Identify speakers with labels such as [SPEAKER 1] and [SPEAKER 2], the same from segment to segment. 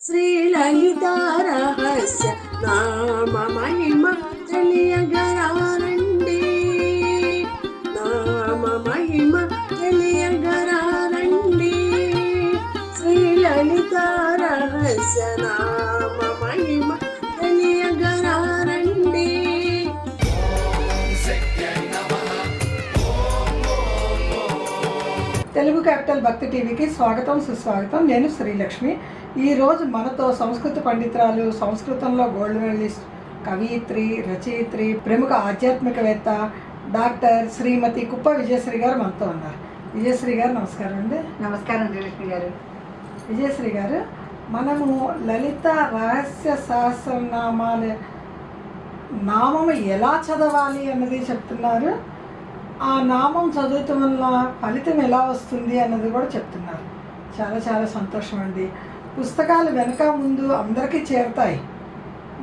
[SPEAKER 1] శ్రీలలిత రహస్య నామ మహిమ తెలియగరారండి, నామ మహిమ తెలియగరారండి. శ్రీలలిత రహస్య నామ మహిమ తెలియగరారండి.
[SPEAKER 2] తెలుగు క్యాపిటల్ భక్తి టీవీకి స్వాగతం సుస్వాగతం. నేను శ్రీలక్ష్మి. ఈరోజు మనతో సంస్కృత పండితురాలు, సంస్కృతంలో గోల్డ్ మెడలిస్ట్, కవయిత్రి, రచయిత్రి, ప్రముఖ ఆధ్యాత్మికవేత్త డాక్టర్ శ్రీమతి కుప్ప విజయశ్రీ గారు మనతో ఉన్నారు. విజయశ్రీ గారు నమస్కారం అండి.
[SPEAKER 3] నమస్కారం శ్రీలక్ష్మి గారు.
[SPEAKER 2] విజయశ్రీ గారు, మనము లలిత రహస్య సహస్రనామాల నామము ఎలా చదవాలి అన్నది చెప్తున్నారు. ఆ నామం చదువుతాం వల్ల ఫలితం ఎలా వస్తుంది అన్నది కూడా చెప్తున్నారు. చాలా చాలా సంతోషం అండి. పుస్తకాలు వెనక ముందు అందరికీ చేరుతాయి.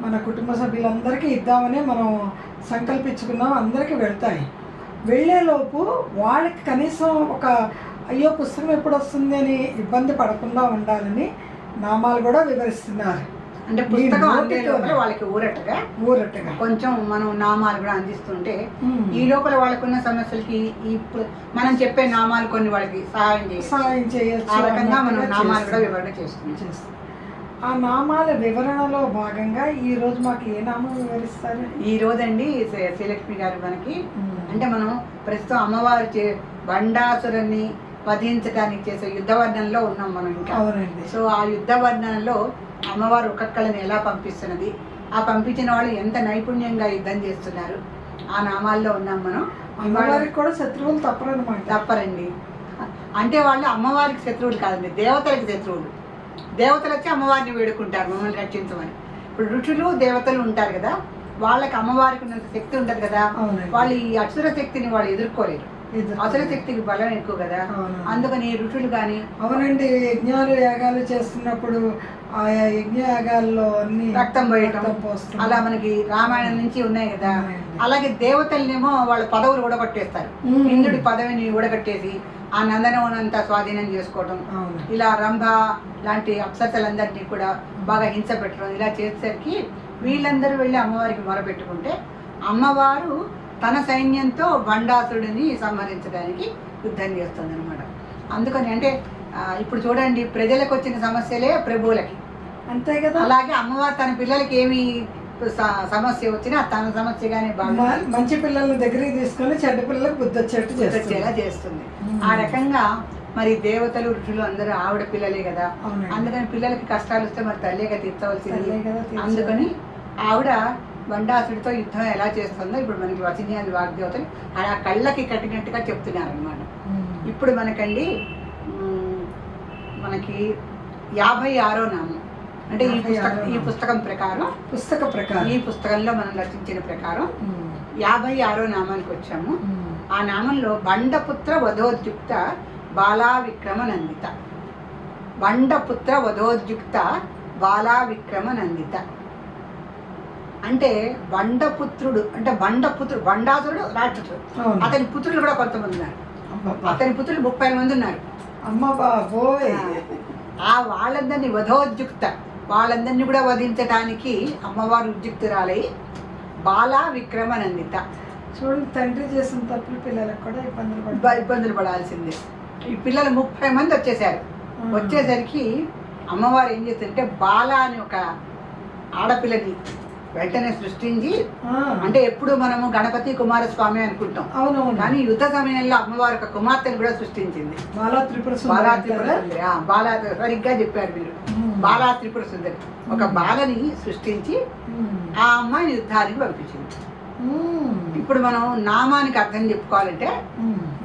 [SPEAKER 2] మన కుటుంబ సభ్యులందరికీ ఇద్దామని మనం సంకల్పించుకున్నాం, అందరికీ వెళ్తాయి. వెళ్ళేలోపు వాళ్ళకి కనీసం ఒక అయ్యో పుస్తకం ఎప్పుడు వస్తుంది అని ఇబ్బంది పడకుండా ఉండాలని నామాలు కూడా వివరిస్తున్నారు.
[SPEAKER 3] అంటే పుస్తకం అందే లోపల వాళ్ళకి ఊరటగా కొంచెం మనం నామాలు కూడా అందిస్తుంటే ఈ లోపల వాళ్ళకున్న సమస్యలకి మనం చెప్పే నామాలు కొన్ని వాళ్ళకి సహాయం చేయొచ్చు. ఆ రకంగా మనం నామాలు కూడా వివరణ చేస్తాం.
[SPEAKER 2] ఆ నామాల వివరణలో భాగంగా ఈ రోజు మాకు ఏ నామం వివరిస్తారు?
[SPEAKER 3] ఈ రోజండి శ్రీలక్ష్మి గారు మనకి అంటే మనం ప్రస్తుతం అమ్మవారు బండాసురుని వధించడానికి చేసే యుద్ధ వర్ణనలో ఉన్నాం మనం ఇంకా. సో ఆ యుద్ధ వర్ణనలో అమ్మవారు ఒక్కొక్కళ్ళని ఎలా పంపిస్తున్నది, ఆ పంపించిన వాళ్ళు ఎంత నైపుణ్యంగా యుద్ధం చేస్తున్నారు, ఆ నామాల్లో ఉన్నాం మనం.
[SPEAKER 2] అమ్మవారికి కూడా శత్రువులు తప్పరనమాట.
[SPEAKER 3] తప్పరండి. అంటే వాళ్ళు అమ్మవారికి శత్రువులు కాదండి, దేవతలకి శత్రువులు. దేవతలు వచ్చి అమ్మవారిని వేడుకుంటారు మమ్మల్ని రక్షించమని. ఇప్పుడు ఋషులు దేవతలు ఉంటారు కదా, వాళ్ళకి అమ్మవారికి ఉన్నంత శక్తి ఉంటుంది కదా, వాళ్ళు ఈ అసుర శక్తిని వాళ్ళు ఎదుర్కోలేరు. అసుర శక్తికి బలం ఎక్కువ కదా, అందుకని ఋషులు కానీ.
[SPEAKER 2] అవునండి, యజ్ఞాలు యాగాలు చేస్తున్నప్పుడు ఆయా యజ్ఞ యాగాల్లో అన్ని
[SPEAKER 3] రక్తం పోయటం అలా మనకి రామాయణం నుంచి ఉన్నాయి కదా. అలాగే దేవతలనేమో వాళ్ళ పదవులు ఊడగొట్టేస్తారు. ఇంద్రుడి పదవిని ఊడగట్టేసి ఆ నందనవనంతా స్వాధీనం చేసుకోవటం, ఇలా రంభ లాంటి అప్సరసలందరినీ కూడా బాగా హింస పెట్టడం, ఇలా చేసేసరికి వీళ్ళందరూ వెళ్ళి అమ్మవారికి మొరపెట్టుకుంటే అమ్మవారు తన సైన్యంతో బండాసురుడిని సంహరించడానికి యుద్ధం చేస్తుంది అనమాట. అందుకని అంటే ఇప్పుడు చూడండి, ప్రజలకు వచ్చిన సమస్యలే ప్రభువులకి
[SPEAKER 2] అంతే కదా.
[SPEAKER 3] అలాగే అమ్మవారు తన పిల్లలకి ఏమి సమస్య వచ్చినా తన సమస్యగానే బాగా
[SPEAKER 2] మంచి పిల్లల్ని దగ్గరికి తీసుకొని చెడ్డ పిల్లలకు బుద్ధి
[SPEAKER 3] వచ్చేలా చేస్తుంది. ఆ రకంగా మరి దేవతలు ఋషులు అందరూ ఆవిడ పిల్లలే కదా, అందుకని పిల్లలకి కష్టాలు వస్తే మరి తల్లిగా తీర్చవలసింది. అందుకని ఆవిడ బండాసుడితో యుద్ధం ఎలా చేస్తుందో ఇప్పుడు మనకి వచనీయాది వాగ్దేవతలు అలా కళ్ళకి కట్టినట్టుగా చెప్తున్నారు అనమాట. ఇప్పుడు మనకండి మనకి 56వ నామం అంటే ఈ పుస్తకం ప్రకారం ఈ పుస్తకంలో మనం రచించిన ప్రకారం 56వ నామానికి వచ్చాము. ఆ నామంలో బండపుత్ర వధోద్యుక్త బాలా విక్రమ నందిత. బండపుత్ర వధోద్యుక్త బాలా విక్రమ నందిత అంటే బండపుత్రుడు అంటే బండాసురుడు రాక్షసుడు. అతని పుత్రులు కూడా కొంతమంది ఉన్నారు. అతని పుత్రులు 30 మంది ఉన్నారు.
[SPEAKER 2] అమ్మ బాబోయ్.
[SPEAKER 3] ఆ వాళ్ళందరినీ వధోద్యుక్త, వాళ్ళందరినీ కూడా వధించడానికి అమ్మవారు ఉద్యుక్తురాలై బాలా విక్రమ నందిత.
[SPEAKER 2] చూడండి, తండ్రి చేసిన తప్పులు పిల్లలకు కూడా
[SPEAKER 3] ఇబ్బందులు పడాల్సిందే. ఈ పిల్లలు 30 మంది వచ్చేసారు. వచ్చేసరికి అమ్మవారు ఏం చేస్తుందంటే బాలా అని ఒక ఆడపిల్లని వెంటనే సృష్టించి, అంటే ఎప్పుడు మనము గణపతి కుమారస్వామి అనుకుంటాం, కానీ యుద్ధ సమయంలో అమ్మవారు ఒక కుమార్తెను కూడా సృష్టించింది. బాలా త్రిపుర సుందరి. సరిగ్గా చెప్పారు మీరు. బాలా త్రిపుర సుందరి ఒక బాలని సృష్టించి ఆ అమ్మాయిని యుద్ధానికి పంపించింది. ఇప్పుడు మనం నామానికి అర్థం చెప్పుకోవాలంటే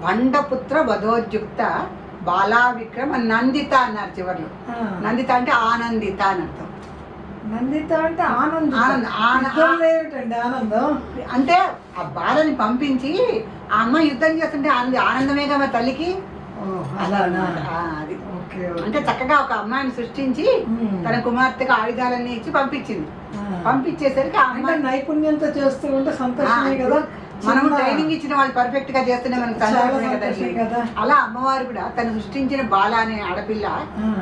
[SPEAKER 3] బండపుత్ర వధోద్యుక్త బాలా విక్రమ నందిత అన్నారు చివర్లో. నందిత అంటే ఆనందిత అని అర్థం.
[SPEAKER 2] నందిత అంటే ఆనందం.
[SPEAKER 3] అంటే ఆ బాలని పంపించి ఆ అమ్మ యుద్ధం చేస్తుంటే ఆనందమేగా మరి తల్లికి. అది అంటే చక్కగా ఒక అమ్మాయిని సృష్టించి తన కుమార్తెకు ఆయుధాలన్నీ ఇచ్చి పంపించింది. పంపించేసరికి ఆ అమ్మాయి
[SPEAKER 2] నైపుణ్యంతో చేస్తూ ఉంటే సంతోషమే కదా.
[SPEAKER 3] మనం ట్రైనింగ్ ఇచ్చిన వాళ్ళు పర్ఫెక్ట్ గా చేస్తూనే మనకు సంతోషమే కదా. అలా అమ్మవారు కూడా తను సృష్టించిన బాల అనే ఆడపిల్ల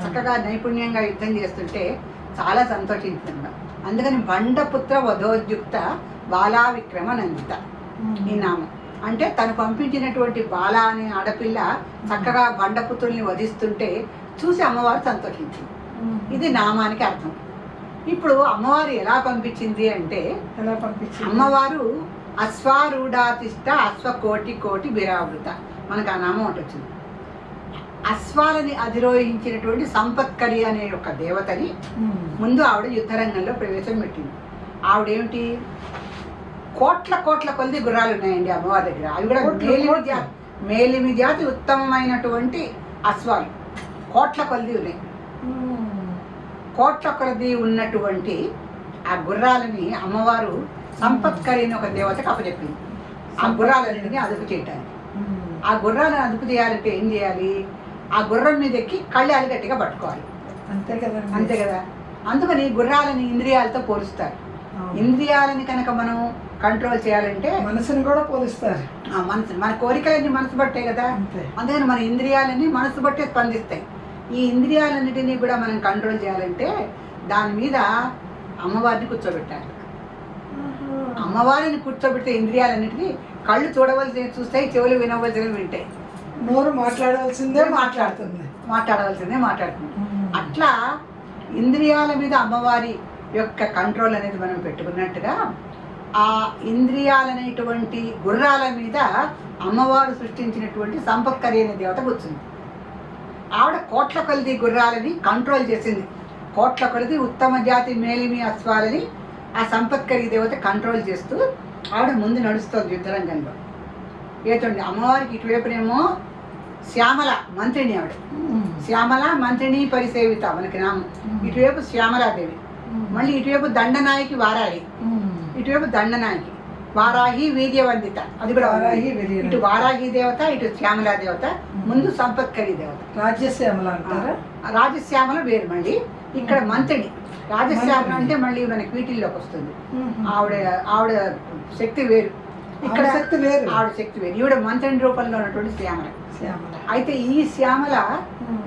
[SPEAKER 3] చక్కగా నైపుణ్యంగా యుద్ధం చేస్తుంటే చాలా సంతోషించింది. అందుకని బండపుత్ర వధోద్యుక్త బాలా విక్రమ నందిత ఈ నామం. అంటే తను పంపించినటువంటి బాల అనే ఆడపిల్ల చక్కగా బండపుత్రుల్ని వధిస్తుంటే చూసి అమ్మవారు సంతోషించింది. ఇది నామానికి అర్థం. ఇప్పుడు అమ్మవారు ఎలా పంపించింది అంటే,
[SPEAKER 2] ఎలా పంపించింది?
[SPEAKER 3] అమ్మవారు అశ్వారూఢాతిష్ట అశ్వకోటి కోటి బిరావృత, మనకు ఆ నామం ఒకటి వచ్చింది. అశ్వాలని అధిరోహించినటువంటి సంపత్కరి అనే ఒక దేవతని ముందు ఆవిడ యుద్ధరంగంలో ప్రవేశం పెట్టింది. ఆవిడేమిటి, కోట్ల కోట్ల కొద్ది గుర్రాలు ఉన్నాయండి అమ్మవారి దగ్గర. అవి కూడా మేలిమి జాతి ఉత్తమమైనటువంటి అశ్వాలు కోట్ల కొద్ది ఉన్నాయి. కోట్ల కొద్ది ఉన్నటువంటి ఆ గుర్రాలని అమ్మవారు సంపత్కరి అని ఒక దేవతకు అప్పచెప్పింది. ఆ గుర్రాలన్నింటినీ అదుపు చేయటానికి. ఆ గుర్రాలను అదుపు చేయాలంటే ఏం చేయాలి, ఆ గుర్రం మీద ఎక్కి కళ్ళాలు గట్టిగా పట్టుకోవాలి.
[SPEAKER 2] అంతే కదా,
[SPEAKER 3] అంతే కదా. అందుకని గుర్రాలని ఇంద్రియాలతో పోలుస్తారు. ఇంద్రియాలని కనుక మనం కంట్రోల్ చేయాలంటే
[SPEAKER 2] మనసుని కూడా పోలుస్తారు.
[SPEAKER 3] మనసు, మన కోరికలన్నీ మనసు బట్టే కదా. అందుకని మన ఇంద్రియాలన్నీ మనసు బట్టే స్పందిస్తాయి. ఈ ఇంద్రియాలన్నిటినీ కూడా మనం కంట్రోల్ చేయాలంటే దాని మీద అమ్మవారిని కూర్చోబెట్టాలి. అమ్మవారిని కూర్చోబెడితే ఇంద్రియాలన్నిటినీ కళ్ళు చూడవలసినవి చూస్తాయి, చెవులు వినవలసినవి వింటాయి,
[SPEAKER 2] నోరు మాట్లాడవలసిందే మాట్లాడుతుంది.
[SPEAKER 3] అట్లా ఇంద్రియాల మీద అమ్మవారి యొక్క కంట్రోల్ అనేది మనం పెట్టుకున్నట్టుగా ఆ ఇంద్రియాలనేటువంటి గుర్రాల మీద అమ్మవారు సృష్టించినటువంటి సంపత్కరి అనే దేవత కూర్చుంది. ఆవిడ కోట్ల కొలది గుర్రాలని కంట్రోల్ చేసింది. కోట్ల కొలది ఉత్తమ జాతి మేలిమి అశ్వాలని ఆ సంపత్కరి దేవత కంట్రోల్ చేస్తూ ఆవిడ ముందు నడుస్తుంది యుద్ధరంగంలో. ఏతండి అమ్మవారికి ఇటువైపునేమో శ్యామల మంత్రిని, ఆవిడ శ్యామల మంత్రిని పరిసేవిత మనకి నామం. ఇటువైపు శ్యామలాదేవి, మళ్ళీ ఇటువైపు దండనాయకి వారాహి, ఇటువైపు దండనాయకి వారాహి వీర్యవందిత, అది కూడా వారాహి. ఇటు వారాహి దేవత, ఇటు శ్యామలా దేవత, ముందు సంపత్కరి దేవత.
[SPEAKER 2] రాజశ్యామల అంటారా?
[SPEAKER 3] రాజశ్యామల వేరు. మళ్ళీ ఇక్కడ మంత్రిని. రాజశ్యామల అంటే మళ్ళీ మనకి వీటిల్లోకి వస్తుంది. ఆవిడ శక్తి వేరు, ఇక్కడ
[SPEAKER 2] శక్తి వేరు,
[SPEAKER 3] ఆవిడ శక్తి వేరు. ఈవిడ మంత్రిని రూపంలో ఉన్నటువంటి శ్యామల. అయితే ఈ శ్యామల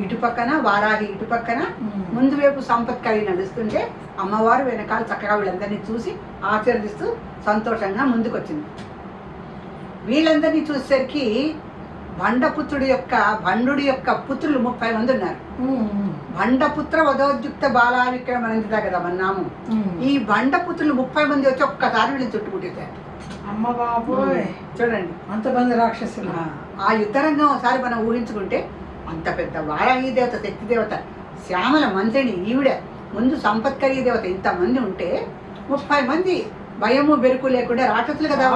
[SPEAKER 3] ఇటుపక్కన వారాహి, ఇటుపక్కన ముందు వైపు సంపత్కరి నడుస్తుంటే అమ్మవారు వెనకాల చక్కగా వీళ్ళందరినీ చూసి ఆశీర్వదిస్తూ సంతోషంగా ముందుకొచ్చింది. వీళ్ళందరినీ చూసేసరికి భండుడి యొక్క పుత్రులు 30 మంది ఉన్నారు. భండపుత్ర వధోద్యుక్త బాలా విక్రమ నందిత కదా మన నామం. ఈ భండపుత్రులు 30 మంది వచ్చి ఒక్కసారి వీళ్ళని చుట్టుముట్టేశారు.
[SPEAKER 2] అమ్మ బాబోయ్,
[SPEAKER 3] చూడండి
[SPEAKER 2] అంతమంది రాక్షసులు.
[SPEAKER 3] ఆ యుద్ధరంగం ఒకసారి మనం ఊహించుకుంటే అంత పెద్ద వారాహి దేవత, శక్తి దేవత, శ్యామల మంత్రిని ఈవిడ, ముందు సంపత్కరి దేవత, ఇంతమంది ఉంటే 30 మంది భయము బెరుకు లేకుండా రాక్షసులు కదా.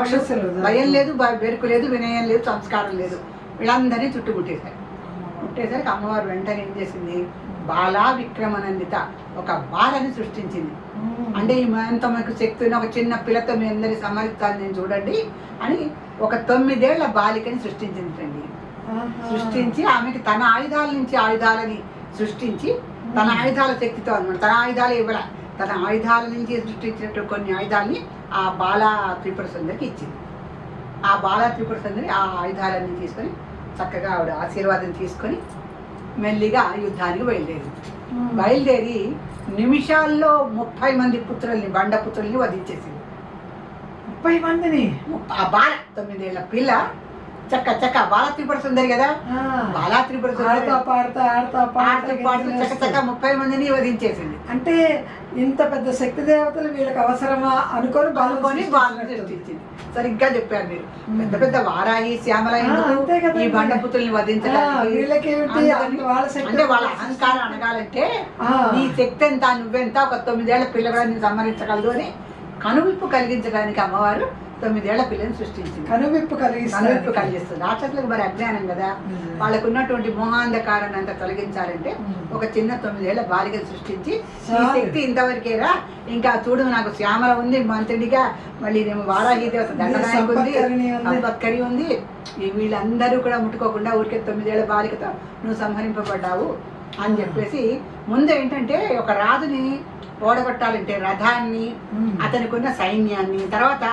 [SPEAKER 3] భయం లేదు, బెరుకు లేదు, వినయం లేదు, సంస్కారం లేదు, వీళ్ళందరినీ చుట్టుముట్టేశారు. ముట్టేసరికి అమ్మవారు వెంటనే ఏం చేసింది, బాలా విక్రమనందిత ఒక బాలని సృష్టించింది. అంటే ఎంత మీకు శక్తి ఉన్న ఒక చిన్న పిల్లతో మీ అందరి సమర్థిస్తాను నేను చూడండి అని ఒక 9 ఏళ్ల బాలికని సృష్టించిందండి. సృష్టించి ఆమెకి తన ఆయుధాల నుంచి ఆయుధాలని సృష్టించి తన ఆయుధాల శక్తితో అనమాట, తన ఆయుధాలు ఇవ్వాల, తన ఆయుధాల నుంచి సృష్టించినట్టు కొన్ని ఆయుధాలని ఆ బాలా త్రిపుర సుందరికి ఇచ్చింది. ఆ బాలా త్రిపుర సుందరి ఆ ఆయుధాలన్నీ తీసుకొని చక్కగా ఆవిడ ఆశీర్వాదం తీసుకొని మెల్లిగా యుద్ధానికి బయలుదేరి నిమిషాల్లో 30 మంది పుత్రుల్ని, బండపుత్రుల్ని వధించేసింది.
[SPEAKER 2] 30 మందిని
[SPEAKER 3] ఆ బాల 9 ఏళ్ల పిల్ల చక్క బాలా త్రిపుర సుందరి కదా, బాలా త్రిపుర సుందరి చక్క 30 మందిని వధించేసింది.
[SPEAKER 2] అంటే ఇంత పెద్ద శక్తి దేవతలు వీళ్ళకి అవసరమా అనుకొని
[SPEAKER 3] బాలను సృష్టించింది. సరిగ్గా చెప్పారు మీరు. పెద్ద పెద్ద వారాహి, శ్యామల ఈ బండపుత్రుల్ని వధించడానికి అంటే వాళ్ళ అహంకారం అనగాలంటే నీ శక్తి ఎంత, నువ్వెంత, ఒక 9 ఏళ్ల పిల్లగాడిని సంహరించగలదు అని కనువిప్పు కలిగించడానికి అమ్మవారు 9 ఏళ్ల పిల్లని సృష్టించింది.
[SPEAKER 2] కనువిప్పు
[SPEAKER 3] కలిగిస్తుంది. రాక్షసులకు మరి అజ్ఞానం కదా, వాళ్ళకు ఉన్నటువంటి మోహాంధకారాన్ని అంతా తొలగించాలంటే ఒక చిన్న 9 ఏళ్ల బాలికను సృష్టించి ఈ శక్తి ఇంతవరకేరా, ఇంకా చూడు నాకు శ్యామల ఉంది మంత్రినిగా, మళ్ళీ నేను వారాహి దేవత దండనాయకు ఉంది, సంపత్కరి ఉంది, వీళ్ళందరూ కూడా ముట్టుకోకుండా ఊరికే 9 ఏళ్ల బాలికతో నువ్వు సంహరింపబడ్డావు అని చెప్పేసి ముందు ఏంటంటే ఒక రాజుని ఓడగొట్టాలంటే రథాన్ని, అతనికి ఉన్న సైన్యాన్ని, తర్వాత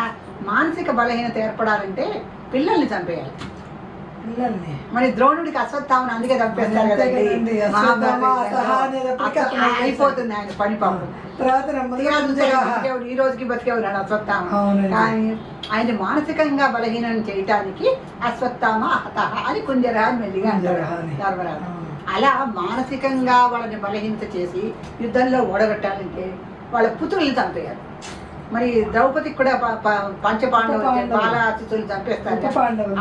[SPEAKER 3] మానసిక బలహీనత ఏర్పడాలంటే పిల్లల్ని చంపేయాలి.
[SPEAKER 2] పిల్లల్ని
[SPEAKER 3] మరి ద్రోణుడికి అశ్వత్థామని అందుకే చంపేస్తారు
[SPEAKER 2] అంతే
[SPEAKER 3] కదండి
[SPEAKER 2] కదండి, అశ్వత్థామ, అతహ అనేటప్పటికి అతను
[SPEAKER 3] మహాభారతంలో. అయిపోతుంది ఆయన పని పాపం.
[SPEAKER 2] తర్వాత నెమ్మదిగా
[SPEAKER 3] బతికేవాడు, ఈ రోజుకి బతికే ఉన్నాడు అశ్వత్థామ.
[SPEAKER 2] అవునండి.
[SPEAKER 3] కానీ ఆయన మానసికంగా బలహీనం చేయటానికి అశ్వత్థామ హతః అని కుంజర అని మెల్లిగా అంటారు ధర్మరాజు. అలా మానసికంగా వాళ్ళని బలహీనత చేసి యుద్ధంలో ఓడగట్టాలంటే వాళ్ళ పుత్రుల్ని చంపేయాలి. మరి ద్రౌపదికి కూడా పంచపాండవులు బాలాసురులు చంపేస్తారు.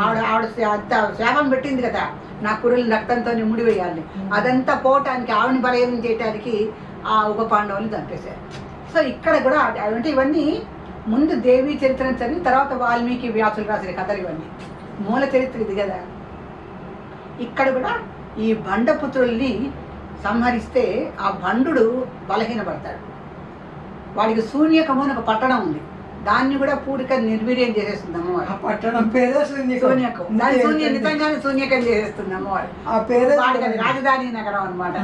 [SPEAKER 3] ఆవిడ అంత శాపం పెట్టింది కదా, నా కురులు రక్తంతో ముడి వేయాలి. అదంతా పోవటానికి, ఆవిడని బలహీనం చేయటానికి ఆ ఉప పాండవులు చంపేశారు. సో ఇక్కడ కూడా అంటే ఇవన్నీ ముందు దేవీ చరిత్రను చదివి తర్వాత వాల్మీకి వ్యాసులు రాసిన కథలు ఇవన్నీ మూల చరిత్ర ఇది కదా. ఇక్కడ కూడా ఈ బండపుత్రుల్ని సంహరిస్తే ఆ బండు బలహీనపడతాడు. వాడికి శూన్యకము అని ఒక పట్టణం ఉంది, దాన్ని కూడా పూడిక నిర్వీర్యం చేసేస్తుంది అమ్మవాడు.
[SPEAKER 2] ఆ పట్టణం పేరే
[SPEAKER 3] శూన్యకం. నిజంగానే శూన్యకం చేసేస్తుంది అమ్మవాడు.
[SPEAKER 2] ఆ పేరు
[SPEAKER 3] వాడికి అది రాజధాని నగరం అనమాట.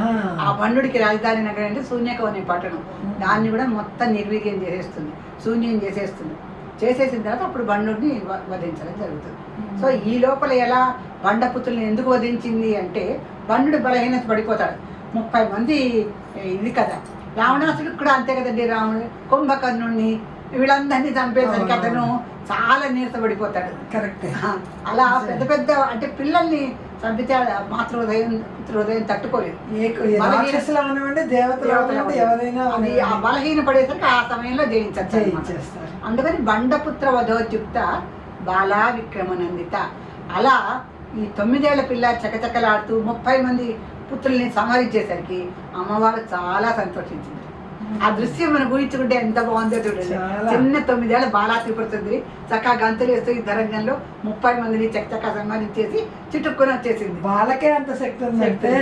[SPEAKER 3] ఆ బండుడికి రాజధాని నగరం అంటే శూన్యకం అనే పట్టణం. దాన్ని కూడా మొత్తం నిర్వీర్యం చేసేస్తుంది, శూన్యం చేసేస్తుంది. చేసేసిన తర్వాత అప్పుడు బండుడిని వధించడం జరుగుతుంది. సో ఈ లోపల ఎలా బండపుత్రుల్ని ఎందుకు వధించింది అంటే బండుడు బలహీనత పడిపోతాడు. 30 మంది ఇది కదా. రావణాసుడికి కూడా అంతే కదండి. రావణుడు కుంభకర్ణుడిని వీళ్ళందరినీ చంపేసరికి అతను చాలా నీరసపడిపోతాడు.
[SPEAKER 2] కరెక్ట్.
[SPEAKER 3] అలా పెద్ద పెద్ద అంటే పిల్లల్ని చంపితే మాతృహృదయం పుత్రహృదయం తట్టుకోలేదు. అది ఆ బలహీన పడేసరికి ఆ సమయంలో జయించేస్తారు. అందుకని బండపుత్ర వధోద్యుక్త బాలా విక్రమనందిత. అలా ఈ 9 ఏళ్ల పిల్ల చకచకలాడుతూ 30 మంది పుత్రుల్ని సంహరించేసరికి అమ్మవారు చాలా సంతోషించింది. ఆ దృశ్యం మనం ఊహించుకుంటే ఎంత బాగుందో చూడండి. చిన్న 9 ఏళ్ల బాలా త్రిపుర సుందరి చక్కగా గంతులు వేస్తూ ఈ ధరంగంలో 30 మందిని చకచకా సంహరించేసి చిటుక్కుని వచ్చేసింది.
[SPEAKER 2] బాలకే అంత శక్తి ఉందంటే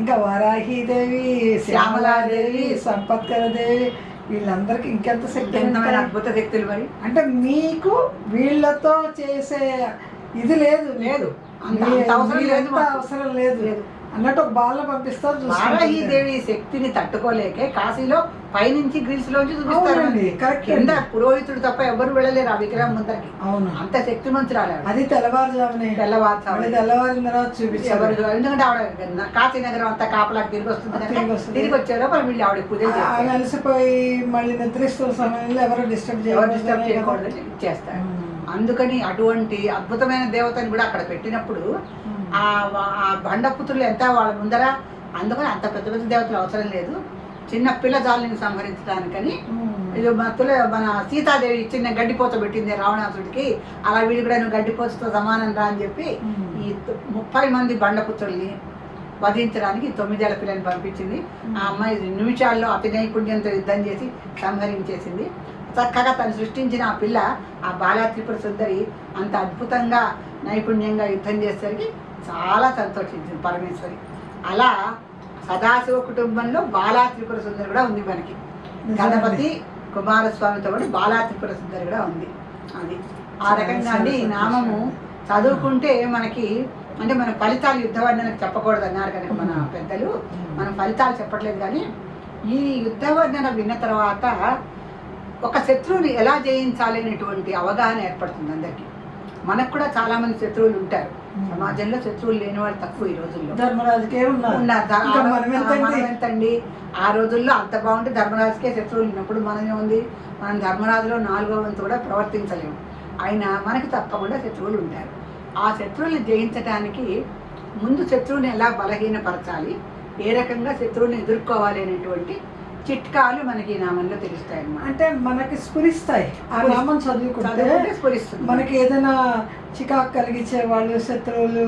[SPEAKER 2] ఇంకా వరాహీదేవి, శ్యామలాదేవి, సంపత్కర దేవి వీళ్ళందరికీ ఇంకెంత శక్తి,
[SPEAKER 3] అద్భుత శక్తులు. మరి
[SPEAKER 2] అంటే మీకు వీళ్ళతో చేసే ఇది లేదు
[SPEAKER 3] లేదు
[SPEAKER 2] అవసరం లేదు అన్నట్టు ఒక బాల పంపిస్తారు.
[SPEAKER 3] వారాహీదేవి శక్తిని తట్టుకోలేకే కాశీలో పైనుంచి గ్రిల్స్ లోంచి చూపిస్తారండి. కింద పురోహితుడు తప్ప ఎవరు వెళ్ళలేరు ఆ విగ్రహం ముందరికి.
[SPEAKER 2] అవును,
[SPEAKER 3] అంత శక్తి మంత్రాలు.
[SPEAKER 2] అది తెల్లవారుజామునే తెల్లవారిన తర్వాత చూపించారు.
[SPEAKER 3] ఎందుకంటే ఆవిడ కాశీ నగరం అంతా కాపలాకి తిరిగి వస్తుంది. తిరిగి వచ్చే లోపల వీళ్ళు ఆవిడ పూజ
[SPEAKER 2] అలసిపోయి మళ్ళీ నిద్రిస్తున్న సమయంలో ఎవరు డిస్టర్బ్
[SPEAKER 3] చేయకూడదు చేస్తారు. అందుకని అటువంటి అద్భుతమైన దేవతని కూడా అక్కడ పెట్టినప్పుడు ఆ బండపుత్రులు ఎంత వాళ్ళ ముందర. అందుకని అంత పెద్ద పెద్ద దేవతలు అవసరం లేదు, చిన్న పిల్ల జాలిని సంహరించడానికని. ఇది మన సీతాదేవి చిన్న గడ్డిపోత పెట్టింది రావణాసుడికి, అలా వీళ్ళు కూడా నువ్వు గడ్డిపోతతో సమానం రా అని చెప్పి ఈ 30 మంది బండపుత్రుల్ని వధించడానికి 9 ఏళ్ల పిల్లని పంపించింది. ఆ అమ్మాయి నిమిషాల్లో అతి నైపుణ్యంతో యుద్ధం చేసి సంహరించేసింది. చక్కగా తను సృష్టించిన ఆ పిల్ల, ఆ బాలా త్రిపుర సుందరి అంత అద్భుతంగా నైపుణ్యంగా యుద్ధం చేసేసరికి చాలా సంతోషించింది పరమేశ్వరి. అలా సదాశివ కుటుంబంలో బాలా త్రిపుర సుందరి కూడా ఉంది మనకి. గణపతి కుమారస్వామితో కూడా బాలా త్రిపుర సుందరి కూడా ఉంది. అది ఆ రకంగా అండి. ఈ నామము చదువుకుంటే మనకి అంటే మన ఫలితాలు యుద్ధ వర్ణనకు చెప్పకూడదు అన్నారు కనుక మన పెద్దలు, మనం ఫలితాలు చెప్పట్లేదు. కానీ ఈ యుద్ధ వర్ణన విన్న తర్వాత ఒక శత్రువుని ఎలా జయించాలి అనేటువంటి అవగాహన ఏర్పడుతుంది అందరికీ. మనకు కూడా చాలా మంది శత్రువులు ఉంటారు సమాజంలో. శత్రువులు లేని వాళ్ళు తక్కువ ఈ రోజుల్లో.
[SPEAKER 2] ధర్మరాజుకే
[SPEAKER 3] ఎంతండి ఆ రోజుల్లో అంత బాగుంటే ధర్మరాజుకే శత్రువులు ఉన్నప్పుడు మనమే ఉంది. మనం ధర్మరాజులో 4వ వంతు కూడా ప్రవర్తించలేము. అయినా మనకి తప్పకుండా శత్రువులు ఉంటారు. ఆ శత్రువుల్ని జయించడానికి ముందు శత్రువుని ఎలా బలహీనపరచాలి, ఏ రకంగా శత్రువుని ఎదుర్కోవాలి అనేటువంటి చిట్కాలు మనకి ఈ నామంలో తెలుస్తాయి అన్నమాట.
[SPEAKER 2] అంటే మనకి స్ఫురిస్తాయి. ఆ నామం చదువుకుంటే
[SPEAKER 3] స్ఫురిస్తుంది.
[SPEAKER 2] మనకి ఏదైనా చికాకు కలిగించే వాళ్ళు, శత్రువులు,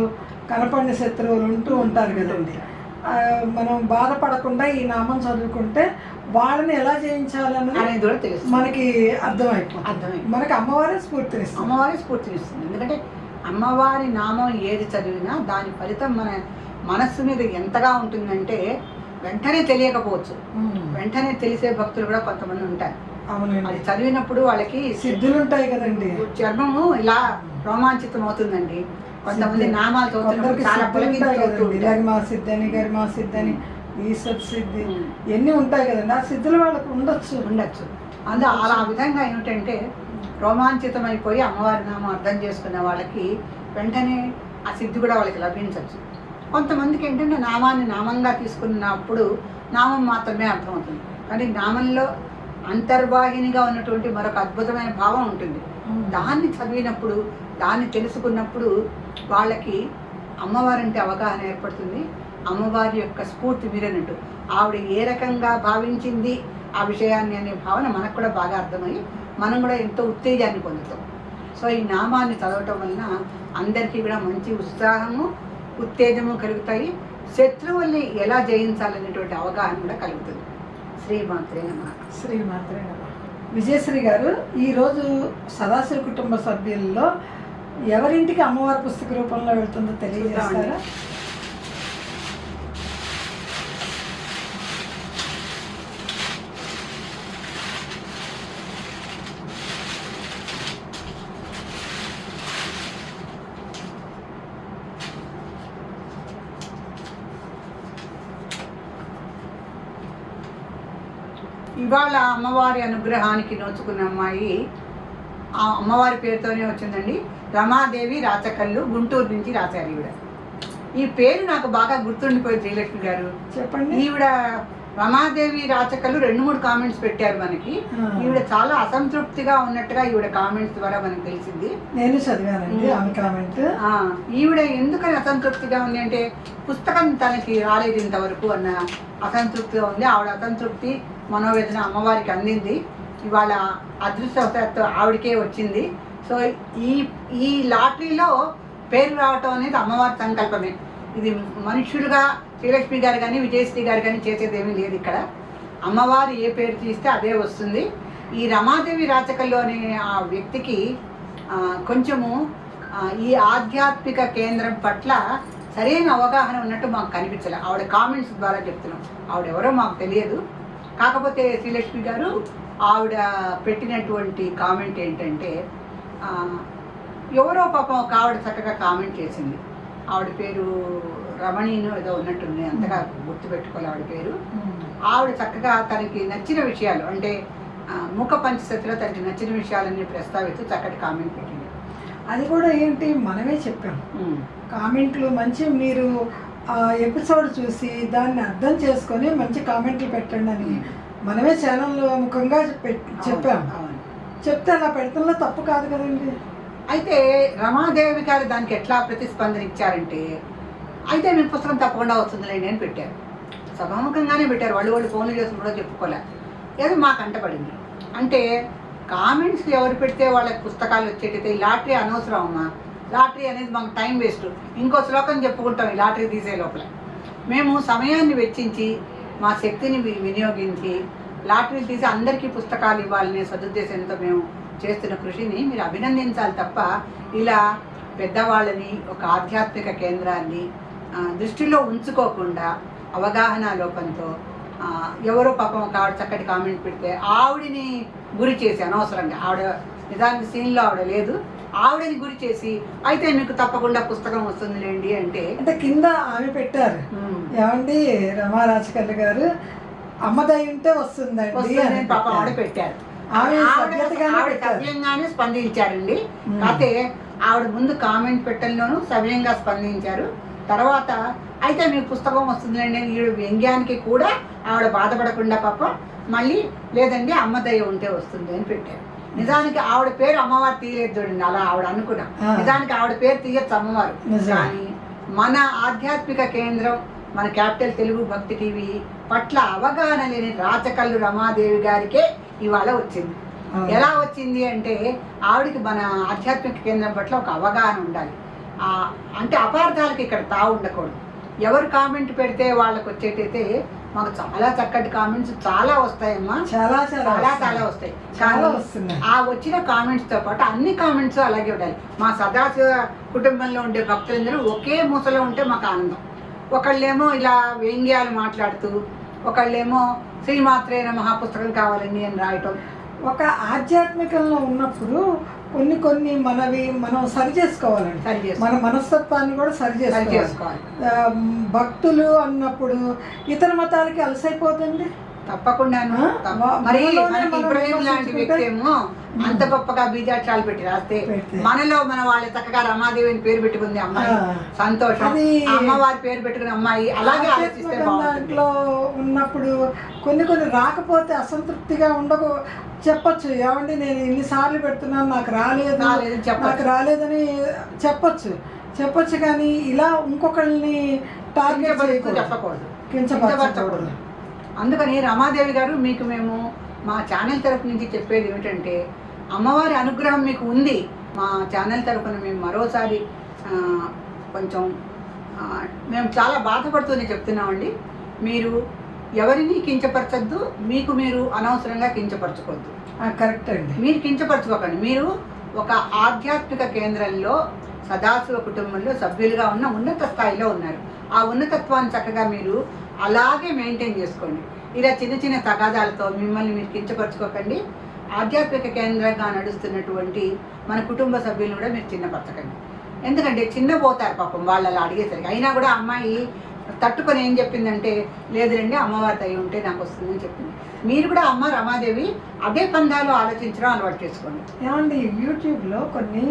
[SPEAKER 2] కనపడిన శత్రువులు ఉంటూ ఉంటారు కదండి. మనం బాధపడకుండా ఈ నామం చదువుకుంటే వాళ్ళని ఎలా జయించాలనేది
[SPEAKER 3] కూడా తెలుస్తుంది,
[SPEAKER 2] మనకి అర్థమైపోతుంది. మనకి అమ్మవారే
[SPEAKER 3] స్ఫూర్తినిస్తుంది. ఎందుకంటే అమ్మవారి నామం ఏది చదివినా దాని ఫలితం మన మనస్సు మీద ఎంతగా ఉంటుందంటే వెంటనే తెలియకపోవచ్చు, వెంటనే తెలిసే భక్తులు కూడా కొంతమంది ఉంటారు. అది చదివినప్పుడు వాళ్ళకి
[SPEAKER 2] సిద్ధులు ఉంటాయి కదండి,
[SPEAKER 3] చర్మము ఇలా రోమాంచితం అవుతుందండి. కొంతమంది నామాలు చదువుతున్నప్పుడు చాలా
[SPEAKER 2] గరిమా సిద్ధని, గరిమా సిద్ధని, ఈశ్వర్ సిద్ధి ఎన్ని ఉంటాయి కదండి. ఆ సిద్ధులు వాళ్ళకు ఉండొచ్చు.
[SPEAKER 3] అందులో అలా విధంగా ఏమిటంటే రోమాంచితం అయిపోయి అమ్మవారి నామం అర్థం చేసుకున్న వాళ్ళకి వెంటనే ఆ సిద్ధి కూడా వాళ్ళకి లభించవచ్చు. కొంతమందికి ఏంటంటే నామాన్ని నామంగా తీసుకున్నప్పుడు నామం మాత్రమే అర్థమవుతుంది, కానీ నామంలో అంతర్వాహినిగా ఉన్నటువంటి మరొక అద్భుతమైన భావం ఉంటుంది. దాన్ని చదివినప్పుడు, దాన్ని తెలుసుకున్నప్పుడు వాళ్ళకి అమ్మవారంటే అవగాహన ఏర్పడుతుంది. అమ్మవారి యొక్క స్ఫూర్తి మీరన్నట్టు ఆవిడ ఏ రకంగా భావించింది ఆ విషయాన్ని అనే భావన మనకు కూడా బాగా అర్థమై మనం కూడా ఎంతో ఉత్తేజాన్ని పొందుతాం. సో ఈ నామాన్ని చదవటం వలన అందరికీ కూడా మంచి ఉత్సాహము, ఉత్తేజము కలుగుతాయి. శత్రువుల్ని ఎలా జయించాలనేటువంటి అవగాహన కూడా కలుగుతుంది. శ్రీమాత్రే నమః.
[SPEAKER 2] శ్రీమాత్రే నమః. విజయశ్రీ గారు, ఈరోజు సదాశివ కుటుంబ సభ్యుల్లో ఎవరింటికి అమ్మవారి పుస్తక రూపంలో వెళ్తుందో తెలియజేస్తారా?
[SPEAKER 3] ఇవాళ అమ్మవారి అనుగ్రహానికి నోచుకున్న అమ్మాయి ఆ అమ్మవారి పేరుతోనే వచ్చిందండి. రమాదేవి రాచకల్లు, గుంటూరు నుంచి రాశారు ఈవిడ. ఈ పేరు నాకు బాగా గుర్తుండిపోయింది శ్రీలక్ష్మి గారు.
[SPEAKER 2] చెప్పండి.
[SPEAKER 3] ఈవిడ రమాదేవి రాచకల్లు 2-3 కామెంట్స్ పెట్టారు మనకి. ఈవిడ చాలా అసంతృప్తిగా ఉన్నట్టుగా ఈవిడ కామెంట్స్ ద్వారా మనకు తెలిసింది.
[SPEAKER 2] నేను చదివానండి ఆమె కామెంట్.
[SPEAKER 3] ఈవిడ ఎందుకని అసంతృప్తిగా ఉంది అంటే పుస్తకం తనకి రాలేదు ఇంతవరకు అన్న అసంతృప్తిగా ఉంది. ఆవిడ అసంతృప్తి మనోవేదన అమ్మవారికి అందింది. ఇవాళ అదృష్టవశాత్తు ఆవిడకే వచ్చింది. సో ఈ లాటరీలో పేరు రావటం అనేది అమ్మవారి సంకల్పమే. ఇది మనుషులుగా శ్రీలక్ష్మి గారు కానీ విజయశ్రీ గారు కానీ చేసేది ఏమీ లేదు. ఇక్కడ అమ్మవారు ఏ పేరు తీస్తే అదే వస్తుంది. ఈ రమాదేవి రాచకల్లో అనే ఆ వ్యక్తికి కొంచెము ఈ ఆధ్యాత్మిక కేంద్రం పట్ల సరైన అవగాహన ఉన్నట్టు మాకు కనిపించలే. ఆవిడ కామెంట్స్ ద్వారా చెప్తున్నాం. ఆవిడెవరో మాకు తెలియదు. కాకపోతే శ్రీలక్ష్మి గారు ఆవిడ పెట్టినటువంటి కామెంట్ ఏంటంటే, ఎవరో పాపం ఒక ఆవిడ చక్కగా కామెంట్ చేసింది. ఆవిడ పేరు రమణీను ఏదో ఉన్నట్టుంది, అంతగా గుర్తుపెట్టుకోవాలి ఆవిడ పేరు. ఆవిడ చక్కగా తనకి నచ్చిన విషయాలు అంటే ముఖ పంచశతిలో తనకి నచ్చిన విషయాలన్నీ ప్రస్తావిస్తూ చక్కటి కామెంట్ పెట్టింది.
[SPEAKER 2] అది కూడా ఏంటి, మనమే చెప్పాం కామెంట్లు మంచి, మీరు ఎపిసోడ్ చూసి దాన్ని అర్థం చేసుకొని మంచి కామెంట్లు పెట్టండి అని మనమే ఛానల్ ముఖంగా చెప్పాం. చెప్తే అలా పెట్టడంలో తప్పు కాదు కదండి.
[SPEAKER 3] అయితే రమాదేవి గారు దానికి ఎట్లా ప్రతిస్పందన ఇచ్చారంటే, అయితే మీకు పుస్తకం తప్పకుండా వస్తుందిలేండి అని పెట్టారు. సభాముఖంగానే పెట్టారు. వాళ్ళు ఫోన్లు చేసి కూడా చెప్పుకోలే. ఏదో మాకు అంటపడింది. అంటే కామెంట్స్ ఎవరు పెడితే వాళ్ళకి పుస్తకాలు వచ్చేటైతే ఈ లాటరీ అనవసరం అమ్మా. లాటరీ అనేది మాకు టైం వేస్ట్. ఇంకో శ్లోకం చెప్పుకుంటాం ఈ లాటరీ తీసే లోపల. మేము సమయాన్ని వెచ్చించి మా శక్తిని వినియోగించి లాటరీలు తీసి అందరికీ పుస్తకాలు ఇవ్వాలనే సదుద్దేశంతో మేము చేస్తున్న కృషిని మీరు అభినందించాలి తప్ప ఇలా పెద్దవాళ్ళని, ఒక ఆధ్యాత్మిక కేంద్రాన్ని దృష్టిలో ఉంచుకోకుండా అవగాహన లోపంతో ఎవరో పాపం ఒక ఆవిడ చక్కటి కామెంట్ పెడితే ఆవిడని గురి చేసి అనవసరంగా, ఆవిడ నిజానికి సీన్లో ఆవిడ లేదు, ఆవిడని గురి చేసి అయితే మీకు తప్పకుండా పుస్తకం వస్తుందిలేండి అంటే
[SPEAKER 2] కింద ఆమె పెట్టారు. ఏమండి రమారాజకల్లి గారు, అమ్మదై ఉంటే వస్తుందండి
[SPEAKER 3] పాపం ఆవిడ పెట్టారు. సవ్యంగానే స్పందించారండి. అయితే ఆవిడ ముందు కామెంట్ పెట్టడంలోనూ సవ్యంగా స్పందించారు. తర్వాత అయితే మీకు పుస్తకం వస్తుందండి అని ఈవిడ వ్యంగ్యానికి కూడా ఆవిడ బాధపడకుండా పాపం మళ్ళీ లేదండి అమ్మదయ్య ఉంటే వస్తుంది అని పెట్టారు. నిజానికి ఆవిడ పేరు అమ్మవారు తీయలేదు చూడండి, అలా ఆవిడ అనుకున్నా. నిజానికి ఆవిడ పేరు తీయచ్చు అమ్మవారు, కానీ మన ఆధ్యాత్మిక కేంద్రం, మన క్యాపిటల్ తెలుగు భక్తి టీవీ పట్ల అవగాహన లేని రాచకల్లు రమాదేవి గారికే ఇవాళ వచ్చింది. ఎలా వచ్చింది అంటే ఆవిడకి మన ఆధ్యాత్మిక కేంద్రం పట్ల ఒక అవగాహన ఉండాలి. అంటే అపార్థాలకు ఇక్కడ తావు ఉండకూడదు. ఎవరు కామెంట్ పెడితే వాళ్ళకి వచ్చేటైతే మాకు చాలా చక్కటి కామెంట్స్ చాలా వస్తాయమ్మా, చాలా చాలా చాలా వస్తాయి. ఆ వచ్చిన కామెంట్స్తో పాటు అన్ని కామెంట్స్ అలాగే ఉండాలి. మా సదాశివ కుటుంబంలో ఉండే భక్తులందరూ ఒకే మూసలో ఉంటే మాకు ఆనందం. ఒకళ్ళేమో ఇలా వ్యంగ్యాలు మాట్లాడుతూ, ఒకళ్ళేమో శ్రీమాత్రే నమః పుస్తకం కావాలని అని రాయటం.
[SPEAKER 2] ఒక ఆధ్యాత్మికంలో ఉన్నప్పుడు కొన్ని మనం సరి చేసుకోవాలండి. మన మనస్తత్వాన్ని కూడా సరి చేసుకోవాలి. భక్తులు అన్నప్పుడు ఇతర మతాలకి అలసైపోతుంది.
[SPEAKER 3] తప్పకుండాను. మరి మనకి ఇబ్రహీం లాంటి వ్యక్తి ఏమో అంత గొప్పగా బీజాక్షరాలు పెట్టి రాస్తే మనలో మన వాళ్ళు చక్కగా రమాదేవిని పేరు పెట్టుకుంది అమ్మాయి, సంతోషం. అమ్మవారి పేరు పెట్టుకుని అమ్మాయి అలాగే ఆలోచిస్తే
[SPEAKER 2] దాంట్లో ఉన్నప్పుడు కొన్ని రాకపోతే అసంతృప్తిగా ఉండకు చెప్పొచ్చు. ఏమండి నేను ఇన్నిసార్లు పెడుతున్నాను నాకు రాలేదని చెప్పొచ్చు కానీ ఇలా ఇంకొకళ్ళని టార్గెట్
[SPEAKER 3] చెప్పకూడదు, కించపరచకూడదు. అందుకని రమాదేవి గారు మీకు మేము మా ఛానల్ తరఫు నుంచి చెప్పేది ఏమిటంటే అమ్మవారి అనుగ్రహం మీకు ఉంది. మా ఛానల్ తరఫున మేము మరోసారి కొంచెం మేము చాలా బాధపడుతూనే చెప్తున్నామండి. మీరు ఎవరిని కించపరచద్దు, మీకు మీరు అనవసరంగా కించపరచుకోవద్దు.
[SPEAKER 2] కరెక్ట్ అండి,
[SPEAKER 3] మీరు కించపరచుకోకండి. మీరు ఒక ఆధ్యాత్మిక కేంద్రంలో సదాశివ కుటుంబంలో సభ్యులుగా ఉన్న ఉన్నత స్థాయిలో ఉన్నారు. ఆ ఉన్నతత్వాన్ని చక్కగా మీరు అలాగే మెయింటైన్ చేసుకోండి. ఇలా చిన్న చిన్న తగాదాలతో మిమ్మల్ని మీరు కించపరచుకోకండి. ఆధ్యాత్మిక కేంద్రంగా నడుస్తున్నటువంటి మన కుటుంబ సభ్యులను కూడా మీరు చిన్నపరచకండి. ఎందుకంటే చిన్నపోతారు పాపం వాళ్ళు అలా అడిగేసరికి. అయినా కూడా అమ్మాయి తట్టుకొని ఏం చెప్పిందంటే లేదురండి అమ్మవారి దయ ఉంటే నాకు వస్తుందని చెప్పింది. మీరు కూడా అమ్మ రమాదేవి అదే పందాలు ఆలోచించడం అలవాటు చేసుకోండి.
[SPEAKER 2] ఏమండి యూట్యూబ్లో కొన్ని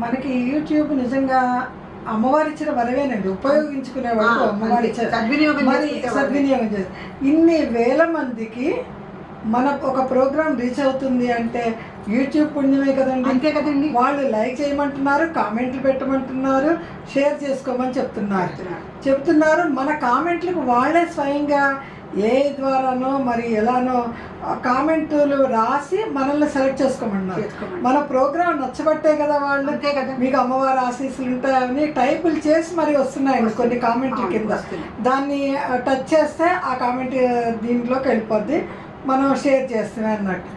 [SPEAKER 2] మనకి యూట్యూబ్ నిజంగా అమ్మవారి ఇచ్చిన వరవేనండి, ఉపయోగించుకునే వాళ్ళు అమ్మవారి సద్వినియోగం చేస్తారు. ఇన్ని వేల మందికి మన ఒక ప్రోగ్రామ్ రీచ్ అవుతుంది అంటే యూట్యూబ్ పుణ్యమే కదండి.
[SPEAKER 3] అంతే కదండి.
[SPEAKER 2] వాళ్ళు లైక్ చేయమంటున్నారు, కామెంట్లు పెట్టమంటున్నారు, షేర్ చేసుకోమని చెప్తున్నారు. మన కామెంట్లకు వాళ్ళే స్వయంగా ఏ ద్వారానో మరి ఎలానో కామెంట్లు రాసి మనల్ని సెలెక్ట్ చేసుకోమన్నారు. మన ప్రోగ్రామ్ నచ్చబట్టే కదా వాళ్ళు మీకు అమ్మవారి ఆశీస్సులు ఉంటాయని టైపులు చేసి మరి వస్తున్నాయండి కొన్ని కామెంట్ల కింద. దాన్ని టచ్ చేస్తే ఆ కామెంట్ దీంట్లోకి వెళ్ళిపోద్ది, మనం షేర్ చేస్తున్నాం అన్నట్టు.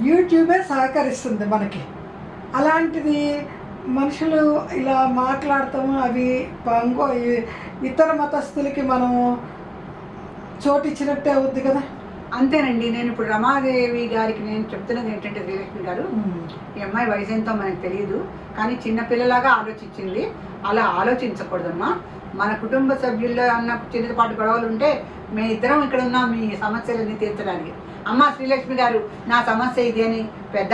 [SPEAKER 2] యూట్యూబే సహకరిస్తుంది మనకి. అలాంటిది మనుషులు ఇలా మాట్లాడతాము, అవి ఇంకో ఇతర మతస్థులకి మనం చోటు ఇచ్చినట్టే అవుద్ది కదా.
[SPEAKER 3] అంతేనండి. నేను ఇప్పుడు రమాదేవి గారికి నేను చెప్తున్నది ఏంటంటే శ్రీలక్ష్మి గారు, ఈ అమ్మాయి వయసు ఎంతో మనకు తెలియదు కానీ చిన్నపిల్లలాగా ఆలోచించింది. అలా ఆలోచించకూడదమ్మా. మన కుటుంబ సభ్యుల్లో అన్న చిన్నపాటి గొడవలు ఉంటే మేమిద్దరం ఇక్కడ ఉన్నాం మీ సమస్యలన్నీ తీర్చడానికి. అమ్మ శ్రీలక్ష్మి గారు నా సమస్య ఇది అని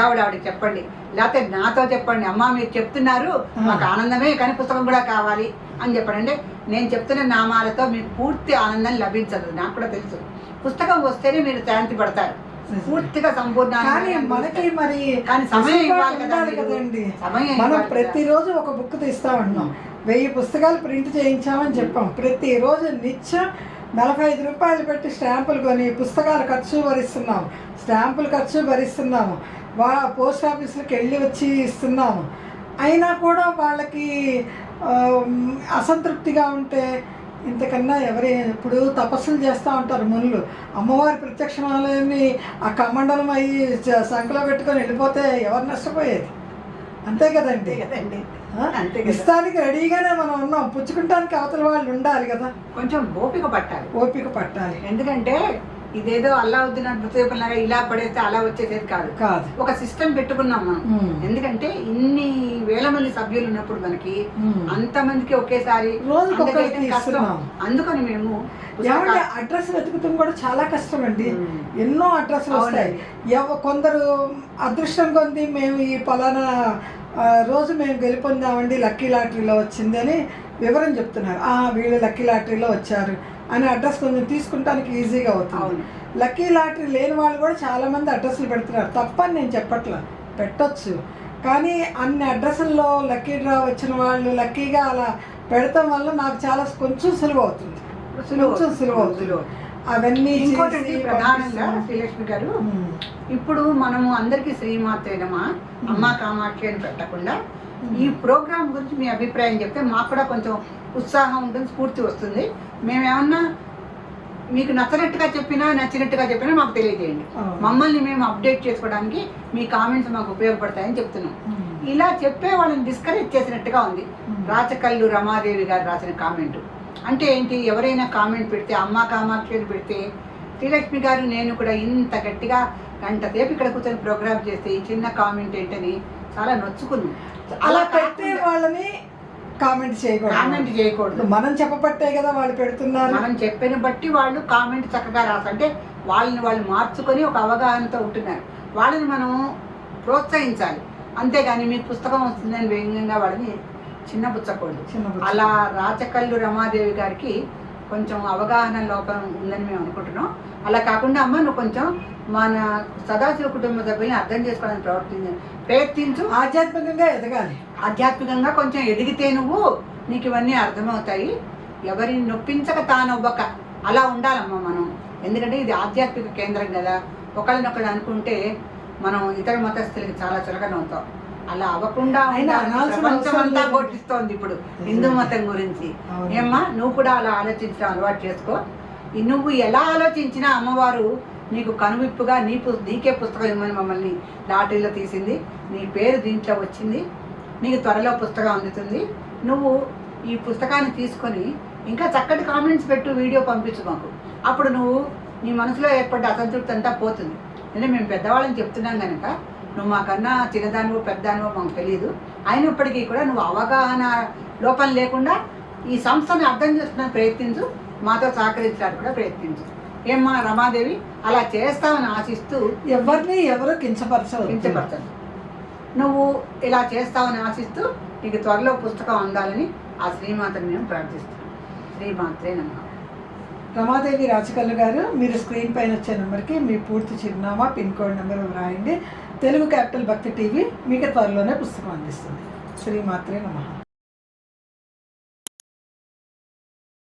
[SPEAKER 3] ఆవిడకి చెప్పండి, లేకపోతే నాతో చెప్పండి. అమ్మ మీరు చెప్తున్నారు మాకు ఆనందమే కానీ పుస్తకం కూడా కావాలి అని చెప్పండి. అంటే నేను చెప్తున్న నామాలతో మీకు పూర్తి ఆనందం లభించదు, నాకు కూడా తెలుసు. పుస్తకం వస్తేనే మీరు శాంతి పడతారు, పూర్తిగా సంపూర్ణ.
[SPEAKER 2] మనకి మరి సమయం ఇవ్వాలి కదండి. మనం ప్రతిరోజు ఒక బుక్ తీస్తామన్నాం, 1000 పుస్తకాలు ప్రింట్ చేయించామని చెప్పాం. ప్రతిరోజు నిత్యం 45 రూపాయలు పెట్టి స్టాంపులు కొని పుస్తకాల ఖర్చు భరిస్తున్నాము. పోస్ట్ ఆఫీసులకు వెళ్ళి వచ్చి ఇస్తున్నాము. అయినా కూడా వాళ్ళకి అసంతృప్తిగా ఉంటే ఇంతకన్నా ఇప్పుడు తపస్సులు చేస్తూ ఉంటారు మునులు. అమ్మవారి ప్రత్యక్షమాలని ఆ కమండలం అయ్యి సంకలో పెట్టుకొని వెళ్ళిపోతే ఎవరు నష్టపోయేది? అంతే కదండి. ఇస్తానికి రెడీగానే మనం ఉన్నాం, పుచ్చుకుంటానికి అవతల వాళ్ళు ఉండాలి కదా.
[SPEAKER 3] కొంచెం ఓపిక పట్టాలి. ఎందుకంటే ఇదేదో అల్లావుద్దీన్ అద్భుతంలాగా ఇలా పడేస్తే అలా వచ్చేసేది కాదు. ఒక సిస్టమ్ పెట్టుకున్నాం మనం. ఎందుకంటే ఇన్ని వేల మంది సభ్యులు ఉన్నప్పుడు మనకి అంతమందికి ఒకేసారి అందుకని మేము
[SPEAKER 2] అడ్రస్ వెతుకుతాం కూడా చాలా కష్టం అండి. ఎన్నో అడ్రస్లు వస్తాయి. కొందరు అదృష్టం కొంది మేము ఈ పలానా రోజు మేము గెలుపొందామండి లక్కీ లాటరీలో వచ్చింది అని వివరం చెప్తున్నారు. వీళ్ళు లక్కీ లాటరీలో వచ్చారు అని అడ్రస్ కొంచెం తీసుకుంటానికి ఈజీగా అవుతుంది. లక్కీ లాటరీ లేని వాళ్ళు కూడా చాలామంది అడ్రస్లు పెడుతున్నారు, తప్పని నేను చెప్పట్లా, పెట్టొచ్చు. కానీ అన్ని అడ్రస్ల్లో లక్కీ డ్రా వచ్చిన వాళ్ళు లక్కీగా అలా పెడతాం వల్ల నాకు చాలా కొంచెం సులువు అవుతుంది. అవన్నీ
[SPEAKER 3] ప్రధానంగా శ్రీలక్ష్మి గారు, ఇప్పుడు మనము అందరికీ శ్రీమాతేనమా అమ్మా కామాక్షి అని పెట్టకుండా ఈ ప్రోగ్రామ్ గురించి మీ అభిప్రాయం చెప్తే మాకు కూడా కొంచెం ఉత్సాహం ఉంటుంది, స్ఫూర్తి వస్తుంది. మేమేమన్నా మీకు నచ్చినట్టుగా చెప్పినా మాకు తెలియజేయండి. మమ్మల్ని మేము అప్డేట్ చేసుకోవడానికి మీ కామెంట్స్ మాకు ఉపయోగపడతాయని చెప్తున్నాం. ఇలా చెప్పే వాళ్ళని డిస్కరేజ్ చేసినట్టుగా ఉంది. రాచకల్లు రమాదేవి గారు రాసిన కామెంట్ అంటే ఏంటి? ఎవరైనా కామెంట్ పెడితే అమ్మ కామాక్షి అని పెడితే శ్రీలక్ష్మి గారు నేను కూడా ఇంత గట్టిగా గంట సేపు ఇక్కడ కూర్చొని ప్రోగ్రామ్ చేస్తే ఈ చిన్న కామెంట్ ఏంటని చాలా నొచ్చుకున్నాం.
[SPEAKER 2] అలా పెట్టే వాళ్ళని కామెంట్ చేయకూడదు.
[SPEAKER 3] కామెంట్ చేయకూడదు.
[SPEAKER 2] మనం చెప్పబట్టే కదా వాళ్ళు పెడుతున్నారు.
[SPEAKER 3] మనం చెప్పిన బట్టి వాళ్ళు కామెంట్ చక్కగా రాస్తారు. అంటే వాళ్ళని వాళ్ళు మార్చుకొని ఒక అవగాహనతో ఉంటున్నారు. వాళ్ళని మనం ప్రోత్సహించాలి. అంతేగాని మీకు పుస్తకం వస్తుందని వేగంగా వాళ్ళని చిన్నపుచ్చకూడదు. అలా రాచకల్లు రమాదేవి గారికి కొంచెం అవగాహన లోపం ఉందని మేము అనుకుంటున్నాం. అలా కాకుండా అమ్మ నువ్వు కొంచెం మన సదాశివ కుటుంబ సభ్యుల్ని అర్థం చేసుకోవడానికి ప్రయత్నించు.
[SPEAKER 2] ఆధ్యాత్మికంగా ఎదగాలి.
[SPEAKER 3] ఆధ్యాత్మికంగా కొంచెం ఎదిగితే నువ్వు నీకు ఇవన్నీ అర్థమవుతాయి. ఎవరిని నొప్పించక తానొవ్వక అలా ఉండాలమ్మా మనం. ఎందుకంటే ఇది ఆధ్యాత్మిక కేంద్రం కదా. ఒకళ్ళనొకళ్ళు అనుకుంటే మనం ఇతర మతస్థులకి చాలా చులకన అవుతాం. అలా అవ్వకుండా ప్రపంచమంతా ఘోషిస్తోంది ఇప్పుడు హిందూ మతం గురించి. ఏమ్మా నువ్వు కూడా అలా ఆలోచించడం అలవాటు చేసుకో. నువ్వు ఎలా ఆలోచించినా అమ్మవారు నీకు కనువిప్పుగా నీకే పుస్తకం ఇవ్వమని మమ్మల్ని లాటరీలో తీసింది. నీ పేరు దీంట్లో వచ్చింది. నీకు త్వరలో పుస్తకం అందుతుంది. నువ్వు ఈ పుస్తకాన్ని తీసుకొని ఇంకా చక్కటి కామెంట్స్ పెట్టు, వీడియో పంపించు మాకు. అప్పుడు నువ్వు నీ మనసులో ఏర్పడ్డ అసంతృప్తి అంతా పోతుంది. అంటే మేము పెద్దవాళ్ళని చెప్తున్నాం కనుక నువ్వు మాకన్నా చిన్నదానివో పెద్దదానివో మాకు తెలియదు. అయినప్పటికీ కూడా నువ్వు అవగాహన లోపం లేకుండా ఈ సంస్థని అర్థం చేసుకునే ప్రయత్నించు. మాతో సహకరించడానికి కూడా ప్రయత్నించు. ఏమ్మా రమాదేవి అలా చేస్తావని ఆశిస్తూ
[SPEAKER 2] ఎవరు కించపరచదు.
[SPEAKER 3] నువ్వు ఇలా చేస్తావని ఆశిస్తూ నీకు త్వరలో పుస్తకం అందాలని ఆ శ్రీమాతని మేము ప్రార్థిస్తున్నాం. శ్రీమాత్రే నమః.
[SPEAKER 2] రమాదేవి రాచకల్లు గారు, మీరు స్క్రీన్ పైన వచ్చే నెంబర్కి మీ పూర్తి చిరునామా, పిన్ కోడ్ నెంబర్ వ్రాయండి. తెలుగు క్యాపిటల్ భక్తి టీవీ మీకు త్వరలోనే పుస్తకం అందిస్తుంది. శ్రీమాత్రే నమః.